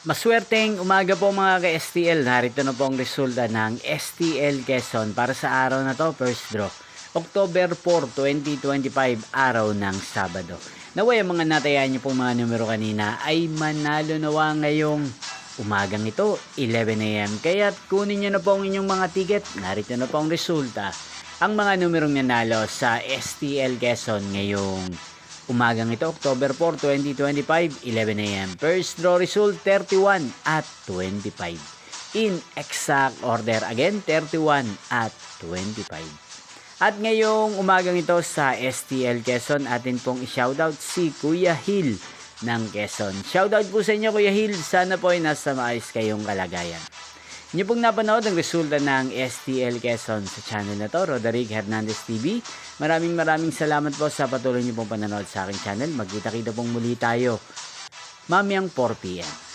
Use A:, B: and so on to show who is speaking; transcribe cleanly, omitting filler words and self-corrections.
A: Maswerteng umaga po mga ka-STL. Narito na po ang resulta ng STL Quezon para sa araw na to, first draw. October 4, 2025, araw ng Sabado. Naway ang mga natayaan niyo pong mga numero kanina ay manalo nawa ngayong umagang ito, 11 AM. Kaya kunin niyo na po ang inyong mga ticket. Narito na po ang resulta. Ang mga numerong nanalo sa STL Quezon ngayong umagang ito, October 4, 2025, 11 AM. First draw result, 31 at 25. In exact order again, 31 at 25. At ngayong umagang ito sa STL Quezon, atin pong i-shoutout si Kuya Hill ng Quezon. Shoutout po sa inyo Kuya Hill, sana po ay nasa maayos kayong kalagayan. Inyo pong napanood ang resulta ng STL Quezon sa channel na to, Roderick Hernandez TV. Maraming salamat po sa patuloy niyo pong panonood sa aking channel. Magkita-kita pong muli tayo mamayang 4 PM.